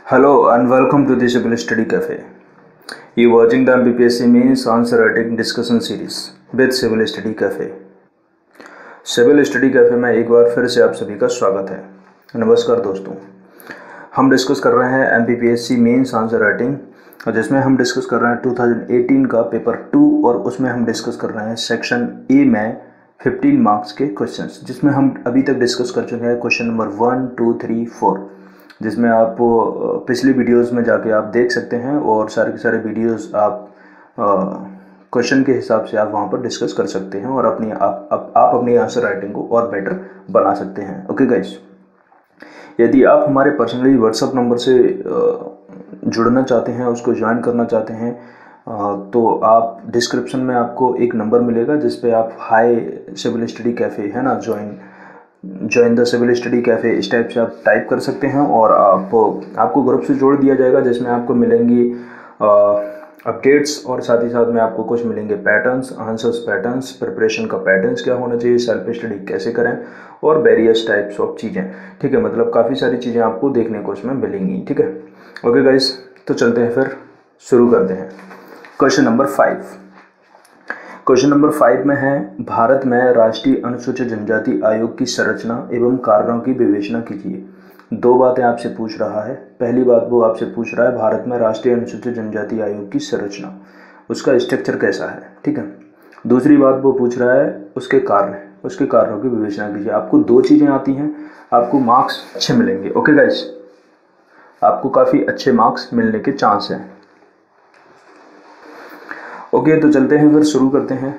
Hello and welcome to the Civil Study Cafe. You watching the MPPSC Mains Answer Writing Discussion Series with Civil Study Cafe. Civil Study Cafe में एक बार फिर से आप सभी का स्वागत है। नमस्कार दोस्तों, हम डिस्कस कर रहे हैं MPPSC मेंस आंसर राइटिंग, और जिसमें हम डिस्कस कर रहे हैं 2018 का पेपर 2, और उसमें हम डिस्कस कर रहे हैं सेक्शन ए में 15 मार्क्स के क्वेश्चंस, जिसमें हम अभी तक डिस्कस कर चुके हैं क्वेश्चन नंबर 1, 2, 3, 4, जिसमें आप पिछली वीडियोस में जाके आप देख सकते हैं और सारे के सारे वीडियोस आप क्वेश्चन के हिसाब से आप वहाँ पर डिस्कस कर सकते हैं और आप अपनी आंसर राइटिंग को और बेटर बना सकते हैं। ओके गाइस, यदि आप हमारे पर्सनली व्हाट्सएप नंबर से जुड़ना चाहते हैं, उसको ज्वाइन करना चाहते हैं, तो आप डिस्क्रिप्शन में आपको एक नंबर मिलेगा जिस पे आप हाय सिविल स्टडी कैफ़े है ना, join the Civil Study Cafe, इस टाइप से आप टाइप कर सकते हैं और आपको ग्रुप से जोड़ दिया जाएगा, जिसमें आपको मिलेंगी अपडेट्स और साथ ही साथ में आपको कुछ मिलेंगे पैटर्न्स, आंसर्स पैटर्न्स, प्रिपरेशन का पैटर्न्स क्या होना चाहिए, सेल्फ स्टडी कैसे करें और वेरियस टाइप्स ऑफ चीज़ें। ठीक है, मतलब काफ़ी सारी चीज़ें आपको देखने को उसमें मिलेंगी। ठीक है, ओके गाइस, तो चलते हैं, फिर शुरू करते हैं। Question number 5। क्वेश्चन नंबर 5 में है, भारत में राष्ट्रीय अनुसूचित जनजाति आयोग की संरचना एवं कारणों की विवेचना कीजिए। दो बातें आपसे पूछ रहा है। पहली बात वो आपसे पूछ रहा है भारत में राष्ट्रीय अनुसूचित जनजाति आयोग की संरचना, उसका स्ट्रक्चर कैसा है। ठीक है, दूसरी बात वो पूछ रहा है उसके कारणों की विवेचना कीजिए। आपको दो चीज़ें आती हैं, आपको मार्क्स अच्छे मिलेंगे। ओके गाइस, आपको काफ़ी अच्छे मार्क्स मिलने के चांस हैं। ओके, तो चलते हैं, फिर शुरू करते हैं।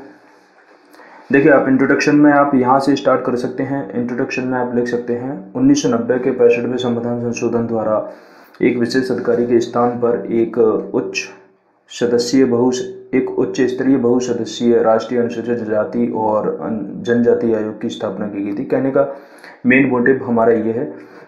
देखिए, आप इंट्रोडक्शन में आप यहाँ से स्टार्ट कर सकते हैं। इंट्रोडक्शन में आप लिख सकते हैं 1990 के 65वें संविधान संशोधन द्वारा एक विशेष अधिकारी के स्थान पर एक उच्च स्तरीय बहुसदस्यीय राष्ट्रीय अनुसूचित जाति और जनजाति आयोग की स्थापना की गई थी। कहने का मेन मोटिव हमारा ये है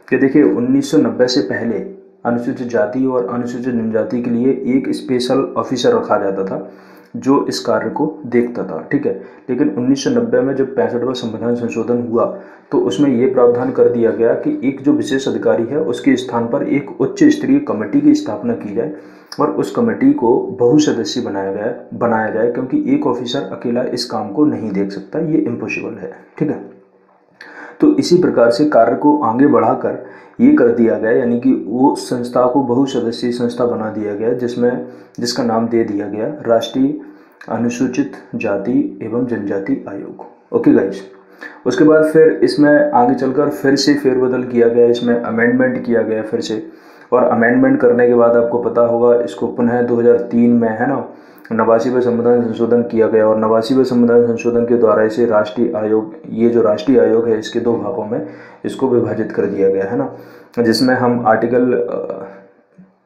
कि देखिए, 1990 से पहले अनुसूचित जाति और अनुसूचित जनजाति के लिए एक स्पेशल ऑफिसर रखा जाता था जो इस कार्य को देखता था। ठीक है, लेकिन 1990 में जब 65वां संविधान संशोधन हुआ तो उसमें यह प्रावधान कर दिया गया कि एक जो विशेष अधिकारी है उसके स्थान पर एक उच्च स्तरीय कमेटी की स्थापना की जाए और उस कमेटी को बहुसदस्यीय बनाया जाए, क्योंकि एक ऑफिसर अकेला इस काम को नहीं देख सकता, ये इम्पॉसिबल है। ठीक है, तो इसी प्रकार से कार्य को आगे बढ़ाकर ये कर दिया गया, यानी कि वो संस्था को बहुसदस्यीय संस्था बना दिया गया, जिसका नाम दे दिया गया राष्ट्रीय अनुसूचित जाति एवं जनजाति आयोग। ओके गाइस, उसके बाद फिर इसमें आगे चलकर फिर से फेरबदल किया गया, इसमें अमेंडमेंट किया गया फिर से, और अमेंडमेंट करने के बाद आपको पता होगा इसको पुनः 2003 में है ना 89वें संविधान संशोधन किया गया, और 89वें संविधान संशोधन के द्वारा इसे राष्ट्रीय आयोग, ये जो राष्ट्रीय आयोग है इसके दो भागों में इसको विभाजित कर दिया गया है ना, जिसमें हम आर्टिकल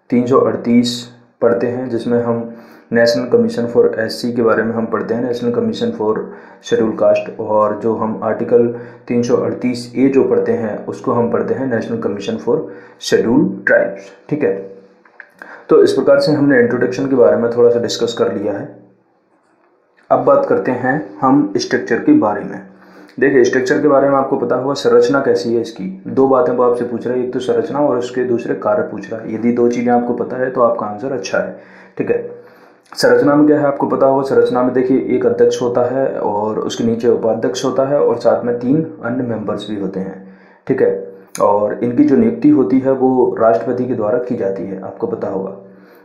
338 पढ़ते हैं, जिसमें हम नेशनल कमीशन फॉर SC के बारे में हम पढ़ते हैं, national commission for schedule caste, और जो हम आर्टिकल 338A जो पढ़ते हैं उसको हम पढ़ते हैं national commission for schedule tribes. ठीक है, तो इस प्रकार से हमने इंट्रोडक्शन के बारे में थोड़ा सा डिस्कस कर लिया है। अब बात करते हैं हम स्ट्रक्चर के बारे में। देखिए, स्ट्रक्चर के बारे में आपको पता होगा संरचना कैसी है इसकी। दो बातें वो आपसे पूछ रहा है, एक तो संरचना और उसके दूसरे कार्य पूछ रहा है। यदि दो चीज़ें आपको पता है तो आपका आंसर अच्छा है। ठीक है, संरचना में क्या है आपको पता होगा। संरचना में देखिए, एक अध्यक्ष होता है और उसके नीचे उपाध्यक्ष होता है और साथ में 3 अन्य मेंबर्स भी होते हैं। ठीक है, और इनकी जो नियुक्ति होती है वो राष्ट्रपति के द्वारा की जाती है, आपको पता होगा।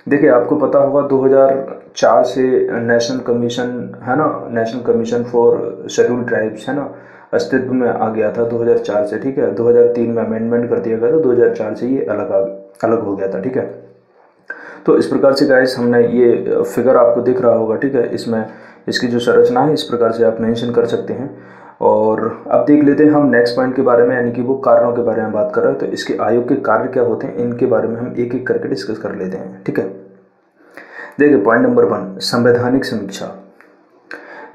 देखिए, आपको पता होगा 2004 से नेशनल कमीशन है ना, national commission for schedule tribes है ना, अस्तित्व में आ गया था 2004 से। ठीक है, 2003 में अमेंडमेंट कर दिया गया था, 2004 से ये अलग हो गया था। ठीक है, तो इस प्रकार से गाइस हमने ये फिगर आपको दिख रहा होगा। ठीक है, इसमें इसकी जो संरचना है इस प्रकार से आप मेंशन कर सकते हैं। और अब देख लेते हैं हम नेक्स्ट पॉइंट के बारे में, यानी कि वो कारणों के बारे में बात कर रहे हैं। तो इसके आयोग के कार्य क्या होते हैं, इनके बारे में हम एक एक करके डिस्कस कर लेते हैं। ठीक है, देखिए पॉइंट नंबर 1, संवैधानिक समीक्षा।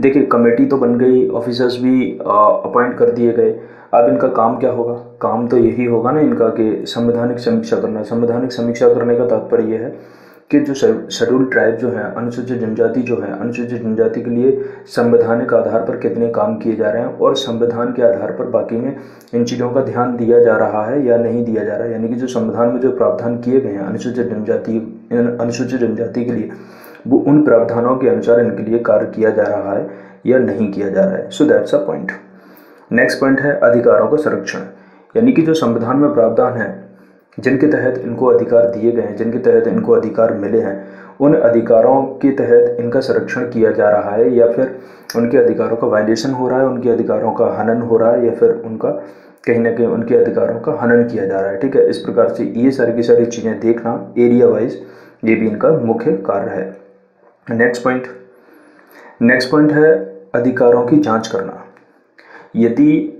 देखिए, कमेटी तो बन गई, ऑफिसर्स भी अपॉइंट कर दिए गए। अब इनका काम क्या होगा, काम तो यही होगा ना इनका कि संवैधानिक समीक्षा करना। संवैधानिक समीक्षा करने का तात्पर्य यह है कि जो शेड्यूल ट्राइब जो है, अनुसूचित जनजाति जो है, अनुसूचित जनजाति के लिए संवैधानिक आधार पर कितने काम किए जा रहे हैं और संविधान के आधार पर बाकी में इन चीज़ों का ध्यान दिया जा रहा है या नहीं दिया जा रहा है। यानी कि जो संविधान में जो प्रावधान किए गए हैं अनुसूचित जनजाति के लिए, वो उन प्रावधानों के अनुसार इनके लिए कार्य किया जा रहा है या नहीं किया जा रहा है। So that's a point. Next point है अधिकारों का संरक्षण। यानी कि जो संविधान में प्रावधान है जिनके तहत इनको अधिकार दिए गए हैं, जिनके तहत इनको अधिकार मिले हैं, उन अधिकारों के तहत इनका संरक्षण किया जा रहा है या फिर उनके अधिकारों का वायलेशन हो रहा है, उनके अधिकारों का हनन हो रहा है या फिर उनका कहीं ना कहीं उनके अधिकारों का हनन किया जा रहा है। ठीक है, इस प्रकार से ये सारी की सारी चीज़ें देखना एरिया वाइज, ये भी इनका मुख्य कार्य है। नेक्स्ट पॉइंट है अधिकारों की जांच करना। यदि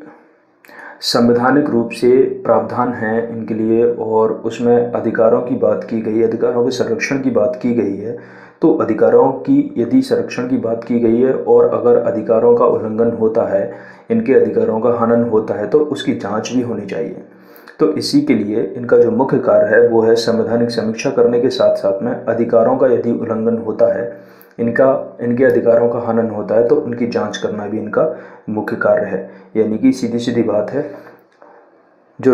संवैधानिक रूप से प्रावधान है इनके लिए और उसमें अधिकारों की बात की गई, अधिकारों के संरक्षण की बात की गई है, तो अधिकारों की यदि संरक्षण की बात की गई है और अगर अधिकारों का उल्लंघन होता है, इनके अधिकारों का हनन होता है, तो उसकी जांच भी होनी चाहिए। तो इसी के लिए इनका जो मुख्य कार्य है वो है संवैधानिक समीक्षा करने के साथ साथ में अधिकारों का यदि उल्लंघन होता है, इनके अधिकारों का हनन होता है, तो उनकी जांच करना भी इनका मुख्य कार्य है। यानी कि सीधी सीधी बात है, जो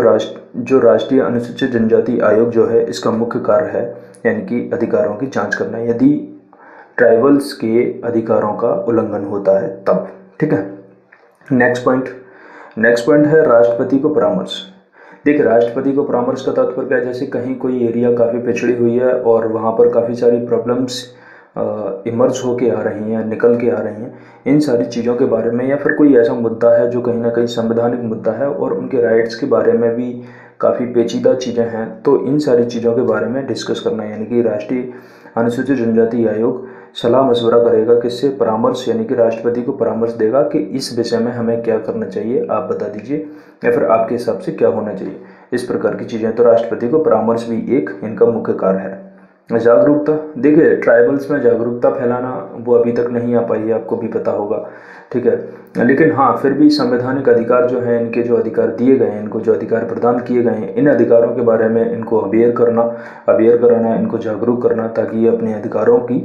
राष्ट्रीय अनुसूचित जनजाति आयोग जो है इसका मुख्य कार्य है यानी कि अधिकारों की जांच करना यदि ट्राइबल्स के अधिकारों का उल्लंघन होता है तब। ठीक है, नेक्स्ट पॉइंट है राष्ट्रपति को परामर्श। देखिए, राष्ट्रपति को परामर्श का तात्पर्य क्या है, जैसे कहीं कोई एरिया काफ़ी पिछड़ी हुई है और वहाँ पर काफ़ी सारी प्रॉब्लम्स इमर्ज होके आ रही हैं, निकल के आ रही हैं, इन सारी चीज़ों के बारे में, या फिर कोई ऐसा मुद्दा है जो कहीं ना कहीं संवैधानिक मुद्दा है और उनके राइट्स के बारे में भी काफ़ी पेचीदा चीज़ें हैं, तो इन सारी चीज़ों के बारे में डिस्कस करना। यानी कि राष्ट्रीय अनुसूचित जनजाति आयोग सलाह मशवरा करेगा, किससे, परामर्श, यानी कि राष्ट्रपति को परामर्श देगा कि इस विषय में हमें क्या करना चाहिए, आप बता दीजिए, या फिर आपके हिसाब से क्या होना चाहिए, इस प्रकार की चीज़ें। तो राष्ट्रपति को परामर्श भी एक इनका मुख्य कार्य है। जागरूकता, देखिए ट्राइबल्स में जागरूकता फैलाना वो अभी तक नहीं आ पाई है, आपको भी पता होगा। ठीक है, लेकिन हाँ फिर भी संवैधानिक अधिकार जो हैं, इनके जो अधिकार दिए गए हैं, इनको जो अधिकार प्रदान किए गए हैं, इन अधिकारों के बारे में इनको अवेयर कराना, इनको जागरूक करना, ताकि ये अपने अधिकारों की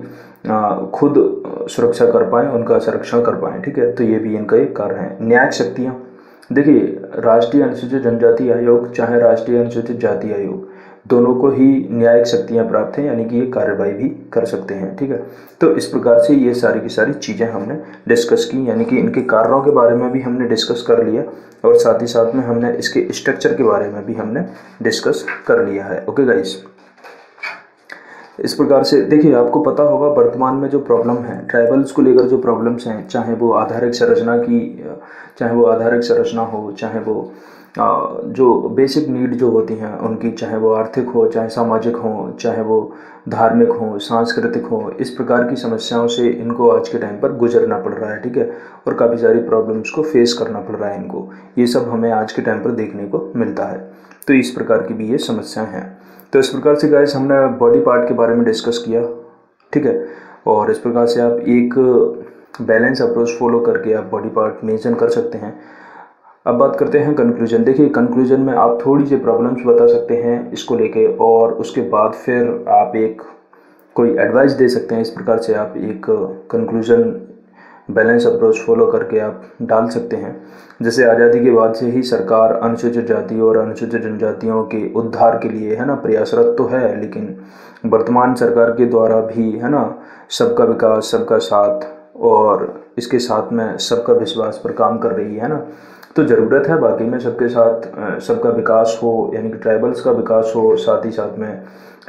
खुद सुरक्षा कर पाएँ, उनका संरक्षण कर पाएँ। ठीक है, तो ये भी इनका एक कार्य है। न्यायिक शक्तियाँ, देखिए राष्ट्रीय अनुसूचित जनजाति आयोग चाहे राष्ट्रीय अनुसूचित जाति आयोग, दोनों को ही न्यायिक शक्तियाँ प्राप्त हैं, यानी कि ये कार्रवाई भी कर सकते हैं। ठीक है, तो इस प्रकार से ये सारी की सारी चीज़ें हमने डिस्कस की, यानी कि इनके कार्यों के बारे में भी हमने डिस्कस कर लिया और साथ ही साथ में हमने इसके स्ट्रक्चर के बारे में भी हमने डिस्कस कर लिया है। ओके गाइस, इस प्रकार से देखिए आपको पता होगा वर्तमान में जो प्रॉब्लम है ट्राइबल्स को लेकर, जो प्रॉब्लम्स हैं, चाहे वो आधारिक संरचना हो, चाहे वो जो बेसिक नीड जो होती हैं उनकी, चाहे वो आर्थिक हो, चाहे सामाजिक हो, चाहे वो धार्मिक हो, सांस्कृतिक हो, इस प्रकार की समस्याओं से इनको आज के टाइम पर गुजरना पड़ रहा है। ठीक है, और काफ़ी सारी प्रॉब्लम्स को फेस करना पड़ रहा है इनको, ये सब हमें आज के टाइम पर देखने को मिलता है। तो इस प्रकार की भी ये समस्याएं हैं। तो इस प्रकार से गाइस हमने बॉडी पार्ट के बारे में डिस्कस किया। ठीक है, और इस प्रकार से आप एक बैलेंस अप्रोच फॉलो करके आप बॉडी पार्ट मेंशन कर सकते हैं। अब बात करते हैं कंक्लूजन। देखिए कंक्लूजन में आप थोड़ी सी प्रॉब्लम्स बता सकते हैं इसको लेके, और उसके बाद फिर आप एक कोई एडवाइस दे सकते हैं। इस प्रकार से आप एक कंक्लूजन बैलेंस अप्रोच फॉलो करके आप डाल सकते हैं। जैसे आज़ादी के बाद से ही सरकार अनुसूचित जाति और अनुसूचित जनजातियों के उद्धार के लिए है ना प्रयासरत तो है, लेकिन वर्तमान सरकार के द्वारा भी है ना सबका विकास, सबका साथ और इसके साथ में सबका विश्वास पर काम कर रही है ना। तो ज़रूरत है बाकी में सबके साथ सबका विकास हो, यानी कि ट्राइबल्स का विकास हो, साथ ही साथ में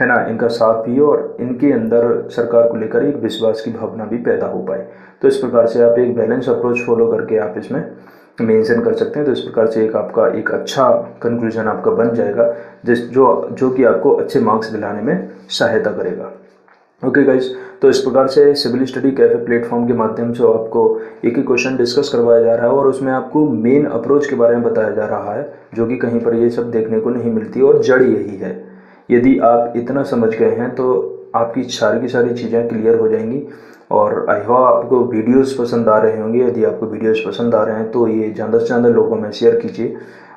है ना इनका साथ भी, और इनके अंदर सरकार को लेकर एक विश्वास की भावना भी पैदा हो पाए। तो इस प्रकार से आप एक बैलेंस अप्रोच फॉलो करके आप इसमें मेंशन कर सकते हैं। तो इस प्रकार से एक आपका एक अच्छा कंक्लूजन आपका बन जाएगा जो कि आपको अच्छे मार्क्स दिलाने में सहायता करेगा। ओके गाइस, तो इस प्रकार से सिविल स्टडी कैफे प्लेटफॉर्म के माध्यम से आपको एक ही क्वेश्चन डिस्कस करवाया जा रहा है और उसमें आपको मेन अप्रोच के बारे में बताया जा रहा है, जो कि कहीं पर ये सब देखने को नहीं मिलती और जड़ यही है। यदि आप इतना समझ गए हैं तो आपकी सारी की सारी चीज़ें क्लियर हो जाएंगी। और आई होप आपको वीडियोस पसंद आ रहे होंगे। यदि आपको वीडियोस पसंद आ रहे हैं तो ये ज़्यादा से ज़्यादा लोगों में शेयर कीजिए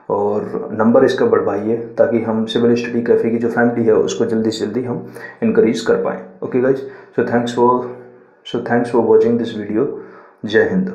और नंबर इसका बढ़वाइए ताकि हम सिविल स्टडी कैफ़े की जो फैमिली है उसको जल्दी से जल्दी हम इनक्रीज कर पाएँ। Okay guys, so thanks for watching this video. जय हिंद।